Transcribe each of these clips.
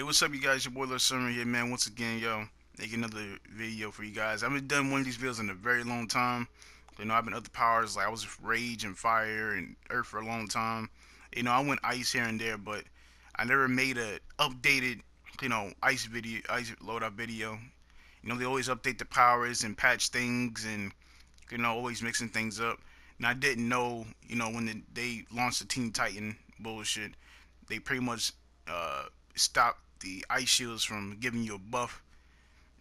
What's up, you guys? Your boy Lil Summer here, man. Once again, yo, making another video for you guys. I haven't done one of these videos in a very long time. I've been other powers, like I was Rage and Fire and Earth for a long time. I went Ice here and there, but I never made a updated, Ice video, Ice loadout video. They always update the powers and patch things and, always mixing things up. And I didn't know, when they launched the Teen Titan bullshit, they pretty much stopped the ice shields from giving you a buff.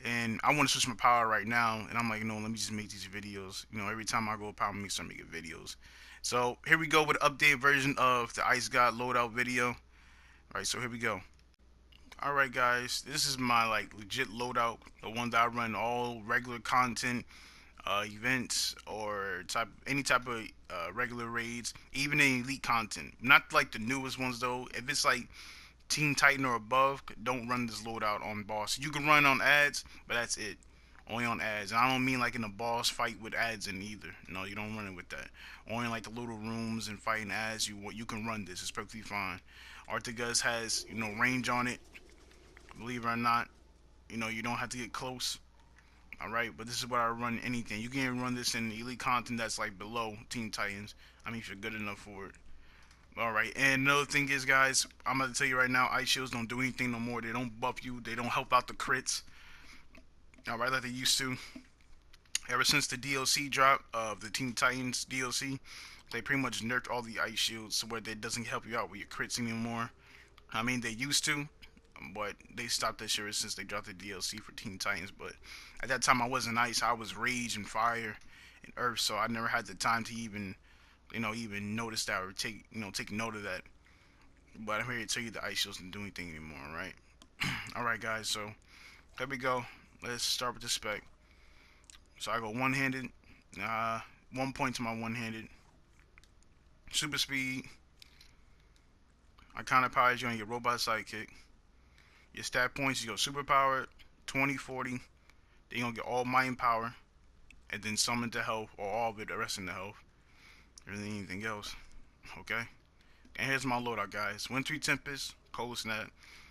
And I want to switch my power right now, and I'm like, let me just make these videos. Every time I go up, I'm gonna start making videos. So here we go with an updated version of the Ice God loadout video. All right, so here we go. All right, guys, this is my like legit loadout, the one that I run all regular content, events or any type of regular raids, even in elite content. Not like the newest ones though. If it's like Teen Titan or above, don't run this loadout on boss. You can run on ads, but that's it. Only on ads. And I don't mean like in a boss fight with ads in either. No, you don't run it with that. Only like the little rooms and fighting ads, you can run this. It's perfectly fine. Artigus has, range on it. Believe it or not, you don't have to get close. Alright, but this is what I run anything. You can run this in elite content that's like below Teen Titans. I mean, if you're good enough for it. Alright, and another thing is, guys, I'm going to tell you right now, ice shields don't do anything no more. They don't buff you. They don't help out the crits. Alright, like they used to. Ever since the DLC drop of the Teen Titans DLC, they pretty much nerfed all the ice shields to where it doesn't help you out with your crits anymore. I mean, they used to, but they stopped that shit since they dropped the DLC for Teen Titans. But at that time, I wasn't ice. I was Rage and Fire and Earth, so I never had the time to even notice that or take note of that. But I'm here to tell you the ice shields don't do anything anymore, right? Alright, guys, so here we go. Let's start with the spec. So I go one-handed, 1 point to my one-handed. Super speed. Iconic power, you're gonna get robot sidekick. Your stat points, you go super power, 20, 40. Then you're gonna get all might and power. And then summon to health, or all of it, the rest in the health. Anything else. Okay. And here's my loadout, guys. Wintry Tempest, Cold Snap,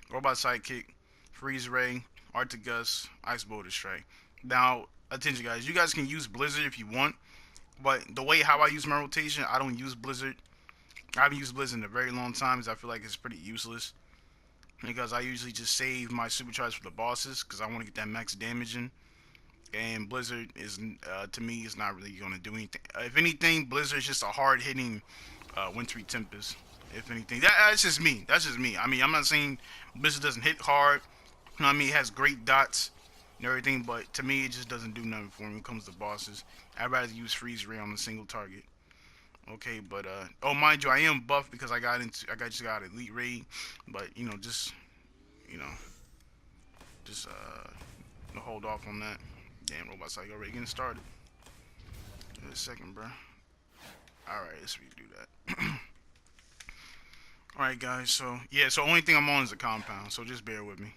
Robot Sidekick, Freeze Ray, Artigus, Ice Boulder Strike. Now, attention, guys. You guys can use Blizzard if you want, but the way how I use my rotation, I don't use Blizzard. I haven't used Blizzard in a very long time because I feel like it's pretty useless. Because I usually just save my supercharge for the bosses because I want to get that max damage in. And Blizzard is, to me, is not really going to do anything. If anything, Blizzard is just a hard-hitting Wintry Tempest. If anything, that's just me. That's just me. I mean, I'm not saying Blizzard doesn't hit hard. I mean, it has great dots and everything, but to me, it just doesn't do nothing for me when it comes to bosses. I'd rather use Freeze Ray on a single target. Okay, but oh, mind you, I am buffed because I just got Elite Raid, but just hold off on that. Damn, Robot Psycho already getting started. Give it a second, bro. Alright, let's redo that. Alright, guys, so only thing I'm on is a compound, so just bear with me.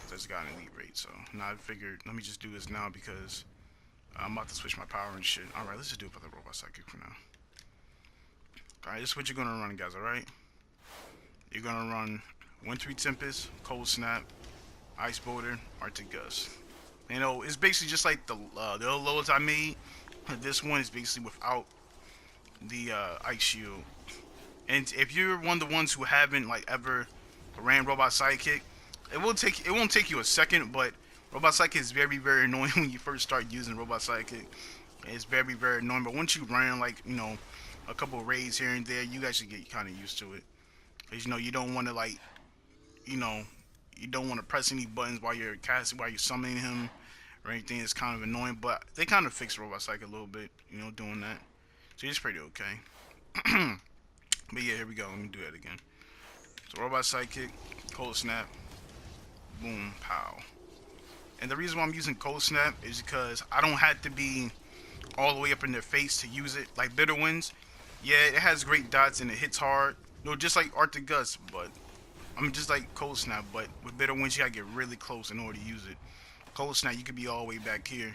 I just got an elite rate, so now I figured, let me just do this now because I'm about to switch my power and shit. Alright, let's just do it for the Robot Psychic for now. Alright, this is what you're gonna run, guys, alright? You're gonna run Wintry Tempest, Cold Snap, Ice Boulder, Artigus. It's basically just like the other loads I made. This one is basically without the ice shield. And if you're one of the ones who haven't like ever ran Robot Sidekick, it won't take you a second, but Robot Sidekick is very, very annoying when you first start using Robot Sidekick. It's very, very annoying, but once you run like a couple of raids here and there, you actually get kind of used to it. Cause you don't want to like you don't want to press any buttons while you're summoning him or anything. It's kind of annoying, but they kind of fixed Robot Psychic a little bit, doing that. So it's pretty okay. But yeah, here we go. Let me do that again. So Robot Psychic, Cold Snap, boom, pow. And the reason why I'm using Cold Snap is because I don't have to be all the way up in their face to use it. Like Bitter Winds, yeah, it has great dots and it hits hard. Just like Artigus, but just like Cold Snap, but with Bitter Winds, you gotta get really close in order to use it. Cold Snap, you could be all the way back here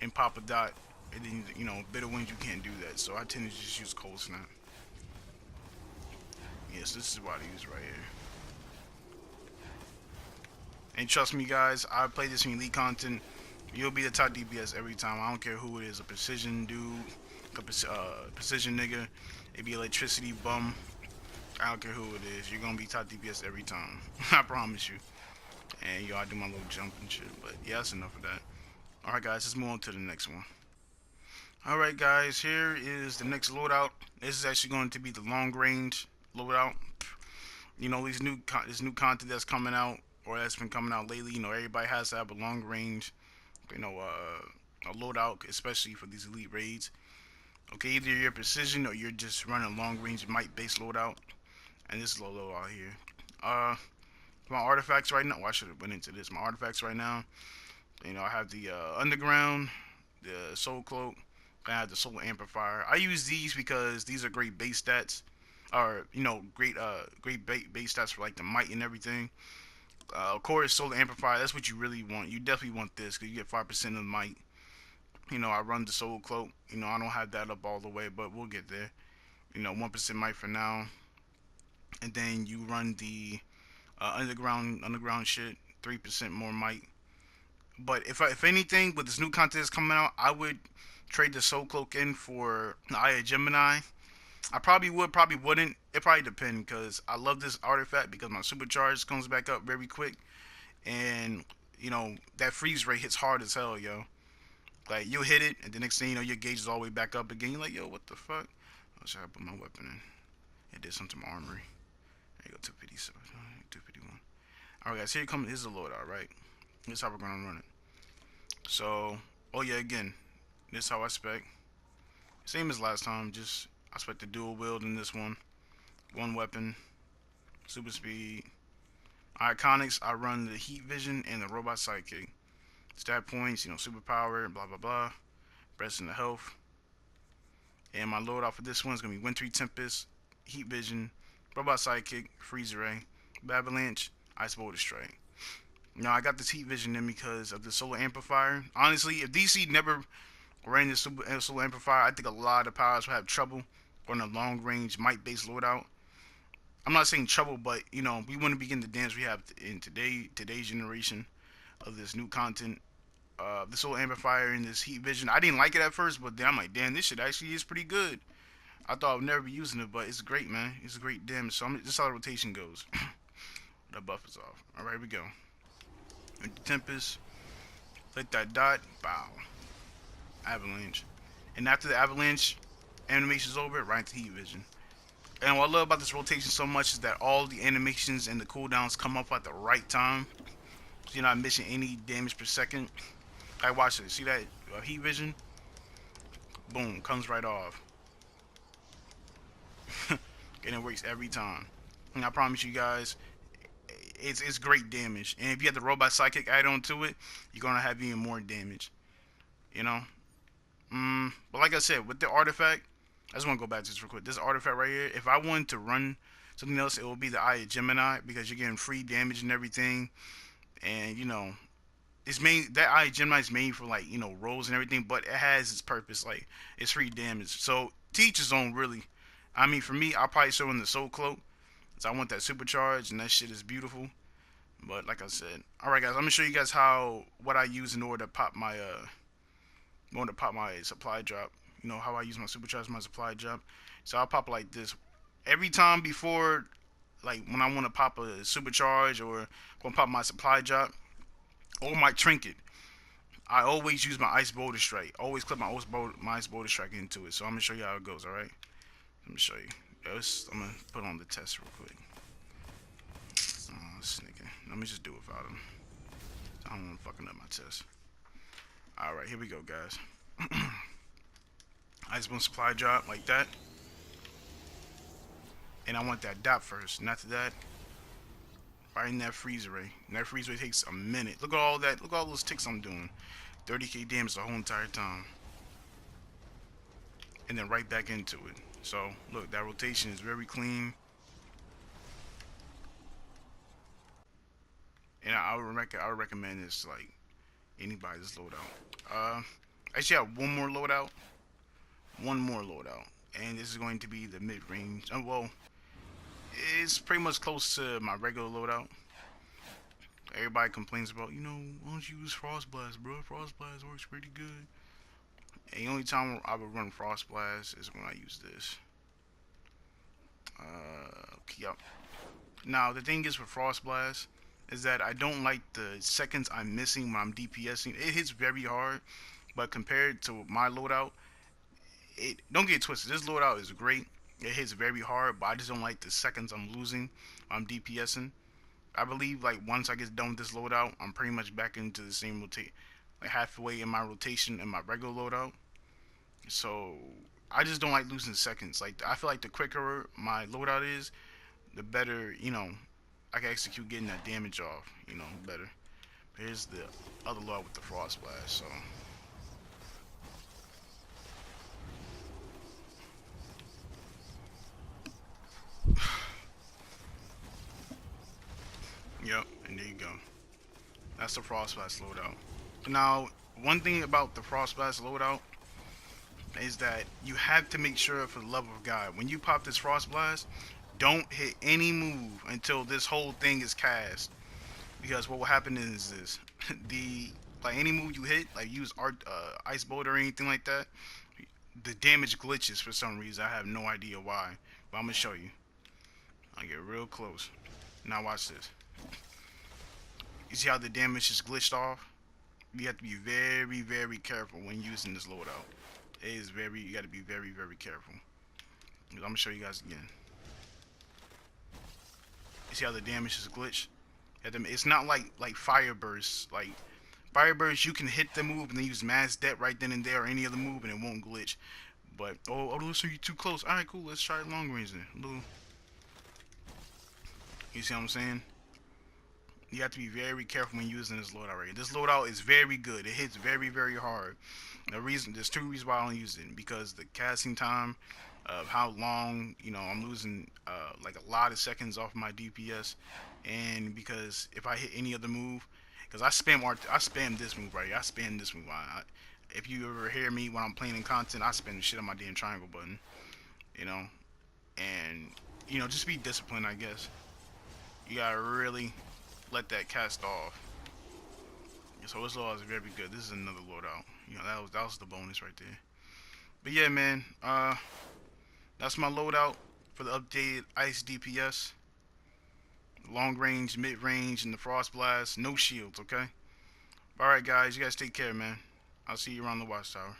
and pop a dot, and then, Bitter Winds, you can't do that. So I tend to just use Cold Snap. Yes, this is what I use right here. And trust me, guys, I play this in elite content. You'll be the top DPS every time. I don't care who it is. A precision dude, a precision nigga, it be electricity bum. I don't care who it is. You're gonna be top DPS every time. I promise you. And yo, I do my little jump and shit. But yeah, that's enough of that. Alright, guys, let's move on to the next one. Alright, guys, here is the next loadout. This is actually going to be the long range loadout. You know, this new content that's coming out, or that's been coming out lately. You know, everybody has to have a long range, you know, a loadout, especially for these elite raids. Okay, either you're precision or you're just running long range might based loadout. And this is a low out here. My artifacts right now. Well, I should have went into this. My artifacts right now. You know, I have the underground, the soul cloak, I have the soul amplifier. I use these because these are great base stats, or you know, great base stats for like the might and everything. Of course, soul amplifier. That's what you really want. You definitely want this because you get 5% of the might. You know, I run the soul cloak. You know, I don't have that up all the way, but we'll get there. You know, 1% might for now, and then you run the underground shit, 3% more might. But if anything, with this new content that's coming out, I would trade the Soul Cloak in for the Eye of Gemini. I probably would, probably wouldn't. It probably depends because I love this artifact because my supercharge comes back up very quick, and you know that freeze rate hits hard as hell, yo. Like you'll hit it, and the next thing you know, your gauge is all the way back up again. You're like, yo, what the fuck? Oh, should I put my weapon in? It did something to my armory. There you go, 257, 251. Alright, guys, here comes. This is a loadout, right? This is how we're gonna run it. So, oh yeah, again, this is how I spec. Same as last time, just I spec the dual wield in this one. One weapon, super speed. Iconics, I run the heat vision and the robot sidekick. Stat points, you know, superpower, blah blah blah. Rest in the health. And my loadout for this one is gonna be Wintry Tempest, heat vision, robot sidekick, freeze ray, avalanche, ice boulder strike. Now I got this heat vision in because of the solar amplifier. Honestly, if DC never ran this solar amplifier, I think a lot of powers would have trouble on a long range might based loadout. I'm not saying trouble, but you know we wouldn't begin the dance we have in today's generation of this new content. The solar amplifier and this heat vision. I didn't like it at first, but then I'm like, damn, this shit actually is pretty good. I thought I would never be using it, but it's great, man. It's a great damage. So this is how the rotation goes. The buff is off. All right, here we go. The Tempest, click that dot, bow, avalanche, and after the avalanche animation's over, right into heat vision. And what I love about this rotation so much is that all the animations and the cooldowns come up at the right time, so you're not missing any damage per second. Like watch it, see that heat vision? Boom, comes right off. And it works every time. And I promise you guys, it's great damage. And if you have the robot psychic add on to it, you're gonna have even more damage. You know. But like I said, with the artifact, I just want to go back to this real quick. This artifact right here, if I wanted to run something else, it would be the Eye of Gemini because you're getting free damage and everything. And you know, it's main that Eye of Gemini is made for like you know rolls and everything, but it has its purpose. Like it's free damage. So teach his own really. I mean, for me, I'll probably show in the Soul Cloak. So I want that supercharge, and that shit is beautiful. But like I said, all right, guys, I'm gonna show you guys what I use in order to pop my supply drop. You know how I use my supercharge, my supply drop. So I'll pop like this every time before, like when I want to pop a supercharge or want to pop my supply drop or my trinket. I always use my ice boulder strike. Always clip my ice boulder strike into it. So I'm gonna show you how it goes. All right, let me show you. I'm gonna put on the test real quick. Oh, this nigga. Let me just do it without him. I don't want to fucking up my test. Alright, here we go, guys. I just want supply drop like that. And I want that dot first. And after that, right in that freeze ray. And that freeze ray takes a minute. Look at all that. Look at all those ticks I'm doing. 30k damage the whole entire time. And then right back into it. So, look, that rotation is very clean. And I would recommend this to, like, anybody this loadout. Actually, I have one more loadout. And this is going to be the mid-range. Well, it's pretty much close to my regular loadout. Everybody complains about, why don't you use Frost Blast, bro? Frost Blast works pretty good. And the only time I would run Frost Blast is when I use this. Yep. Now, the thing is with Frost Blast is that I don't like the seconds I'm missing when I'm DPSing. It hits very hard, but compared to my loadout, it don't get twisted. This loadout is great. It hits very hard, but I just don't like the seconds I'm losing when I'm DPSing. I believe like once I get done with this loadout, I'm pretty much back into the same rotate, like halfway in my rotation in my regular loadout. So I just don't like losing seconds. Like I feel like the quicker my loadout is, the better I can execute getting that damage off. Better. Here's the other loadout with the Frost Blast. So yep, and there you go. That's the Frost Blast loadout. Now, one thing about the Frost Blast loadout is that you have to make sure, for the love of God, when you pop this Frost Blast, don't hit any move until this whole thing is cast. Because what will happen is this: the like any move you hit, like use Ice Bolt or anything like that, the damage glitches for some reason. I have no idea why, but I'm gonna show you. I get real close. Now watch this. You see how the damage is glitched off? You have to be very, very careful when using this loadout. It is very, you got to be very, very careful. I'm gonna show you guys again. You see how the damage is glitched? It's not like fire bursts. Like fire bursts, you can hit the move and then use mass debt right then and there, or any other move, and it won't glitch. But so you're too close. All right, cool. Let's try long range then. You see what I'm saying? You have to be very careful when using this loadout right here. This loadout is very good. It hits very, very hard. There's two reasons why I don't use it. Because the casting time, of how long, I'm losing like a lot of seconds off my DPS, and because if I hit any other move, because I spam this move right here. I spam this move. If you ever hear me when I'm playing in content, I spam the shit on my damn triangle button, you know, and just be disciplined, I guess. You gotta really let that cast off. So this loadout is very good. This is another loadout. That was the bonus right there. But yeah, man. That's my loadout for the updated Ice DPS. Long range, mid range, and the Frost Blast. No shields, okay? Alright, guys. You guys take care, man. I'll see you around the watchtower.